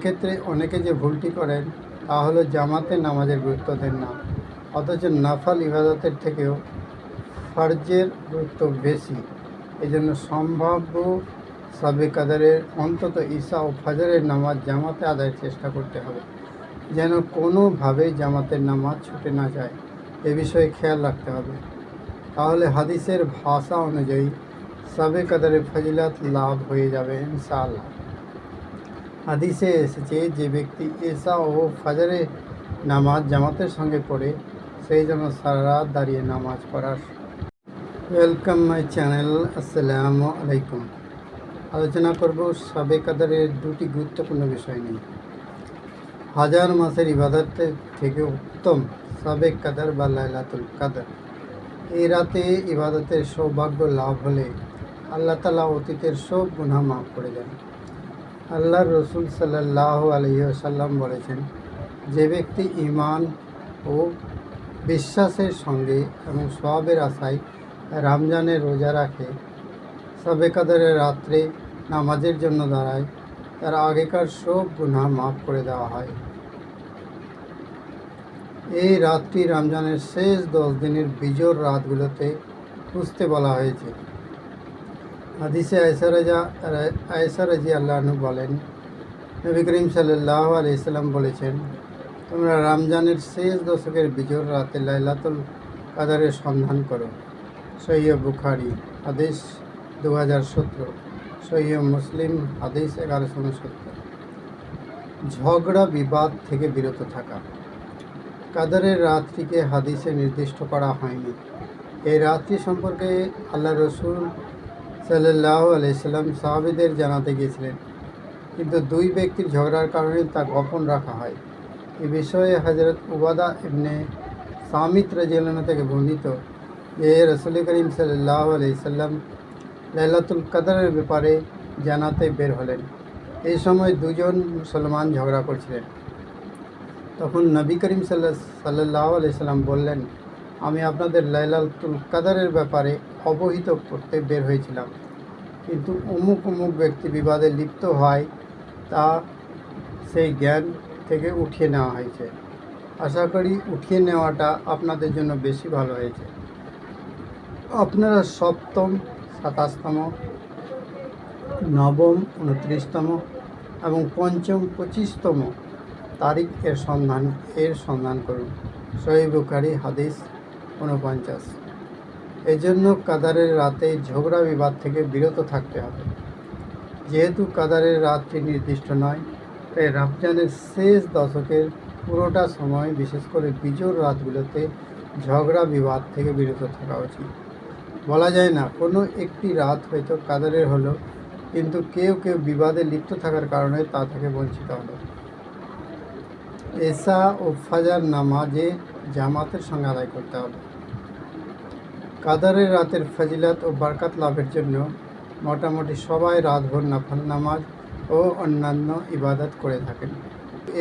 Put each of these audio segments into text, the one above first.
ক্ষেত্রে অনেকে যে ভুলটি করেন তা হলো জামাতে নামাজের গুরুত্ব দেন না, অথচ নফল ইবাদতের থেকেও ফরজের গুরুত্ব বেশি। এজন্য সম্ভাব্য সবে কাদরের অন্তত ঈশা ও ফজরের নামাজ জামাতে আদায়ের চেষ্টা করতে হবে, যেন কোনোভাবেই জামাতের নামাজ ছুটে না যায়। এ বিষয়ে খেয়াল রাখতে হবে। তাহলে হাদিসের ভাষা অনুযায়ী সবে কাদরের ফজিলত লাভ হয়ে যাবে ইনশাআল্লাহ। হাদিসে এসেছে, যে ব্যক্তি এশা ও ফজরের নামাজ জামাতের সঙ্গে পড়ে সেই জন্য সারা রাত দাঁড়িয়ে নামাজ পড়ার। Welcome my channel. আসসালামু আলাইকুম। আলোচনা করব সবে কাদরের দুটি গুরুত্বপূর্ণ বিষয় নিয়ে। হাজার মাসের ইবাদতের থেকে উত্তম সবে কাদর বা লাইলাতুল কাদর। এই রাতে ইবাদতের সৌভাগ্য লাভ হলে আল্লাহ তাআলা অতীতের সব গুনাহ মাফ করে দেন। আল্লাহর রসুল সাল্লাল্লাহু আলাইহি ওয়াসাল্লাম বলেছেন, যে ব্যক্তি ঈমান ও বিশ্বাসের সঙ্গে এবং সওয়াবের আশায় রমজানের রোজা রাখে, শবে কদরের রাত্রে নামাজের জন্য দাঁড়ায়, তার আগেকার সব গুনাহ মাফ করে দেওয়া হয়। এই রাতটি রমজানের শেষ 10 দিনের বিজোড় রাতগুলোতে খুঁজতে বলা হয়েছে। হাদিসে আয়েশা রাদিয়াল্লাহু আনহা বলেন, নবী করিম সাল্লাল্লাহু আলাইহি সাল্লাম বলেছেন, তোমরা রমজানের শেষ দশকের বিজোড় রাতে লাইলাতুল কাদরের সন্ধান করো। সহিহ বুখারী হাদিস 2017, সহিহ মুসলিম হাদিস 1169। ঝগড়া বিবাদ থেকে বিরত থাকা। কাদরের রাতটিকে হাদিসে নির্দিষ্ট করা হয়নি। এই রাতটি সম্পর্কে আল্লাহ রসুল সাল্লাল্লাহু আলাইহি সাল্লাম সাহাবীদের জানাতে গিয়েছিলেন, কিন্তু দুই ব্যক্তির ঝগড়ার কারণে তা গোপন রাখা হয়। এ বিষয়ে হযরত উবাদা ইবনে সামিত রাদিয়াল্লাহু আনহু থেকে বর্ণিত যে রাসূল করিম সাল্লাল্লাহু আলাইহি সাল্লাম লাইলাতুল কদরের ব্যাপারে জানাতে বের হলেন। এই সময় দুজন মুসলমান ঝগড়া করছিলেন। তখন নবী করিম সাল্লাল্লাহু আলাইহি সাল্লাম বললেন, আমি আপনাদের লাইলাতুল কদরের ব্যাপারে অবহিত করতে বের হয়েছিলাম, কিন্তু অমুক ব্যক্তি বিবাদে লিপ্ত হয়, তা সেই জ্ঞান থেকে উঠিয়ে নেওয়া হয়েছে। আশা করি উঠিয়ে নেওয়াটা আপনাদের জন্য বেশি ভালো হয়েছে। আপনারা সপ্তম, 27তম, নবম, 29তম এবং পঞ্চম, 25তম তারিখ এর সন্ধান করুন। সহিহ বুখারী হাদিস 49। এজন্য কাদারের রাতে ঝগড়া বিবাদ থেকে বিরত থাকতে হবে। যেহেতু কাদারের রাতটি নির্দিষ্ট নয়, তাই রমজানের শেষ দশকের পুরোটা সময়, বিশেষ করে বিজোড় রাতগুলোতে ঝগড়া বিবাদ থেকে বিরত থাকা উচিত। বলা যায় না, কোনো একটি রাত হয়তো কাদরের হলো, কিন্তু কেউ বিবাদে লিপ্ত থাকার কারণে তা থেকে বঞ্চিত হলো। এশা ও ফজর নামাজে জামাতের সঙ্গে আদায় করতে হবে। কাদরের রাতের ফজিলত ও বরকত লাভের জন্য মোটামুটি সবাই রাতভর নফল নামাজ ও অন্যান্য ইবাদত করে থাকেন।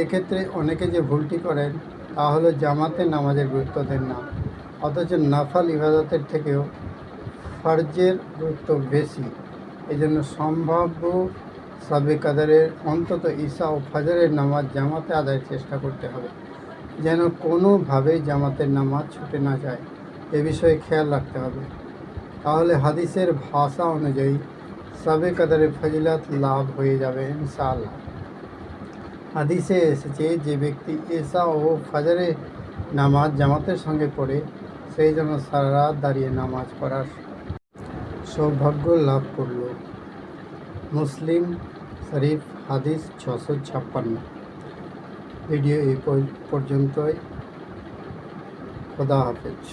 এক্ষেত্রে অনেকে যে ভুলটি করেন তা হলো জামাতে নামাজের গুরুত্ব দেন না, অথচ নফল ইবাদতের থেকেও ফরজের গুরুত্ব বেশি। এজন্য সম্ভাব্য সবে কদরের অন্তত ঈশা ও ফজরের নামাজ জামাতে আদায়ের চেষ্টা করতে হবে, যেন কোনোভাবেই জামাতের নামাজ ছুটে না যায়। এ বিষয়ে খেয়াল রাখতে হবে। তাহলে হাদিসের ভাষা অনুযায়ী সবে কদরের ফজিলত লাভ হয়ে যাবে ইনশাআল্লাহ। হাদিসে এসেছে, যে ব্যক্তি এশা ও ফজরের নামাজ জামাতের সঙ্গে পড়ে সেই জন্য সারা রাত দাঁড়িয়ে নামাজ পড়ার সৌভাগ্য লাভ করল। মুসলিম শরীফ হাদিস 656। ভিডিও এই পর্যন্তই। খোদা হাফেজ।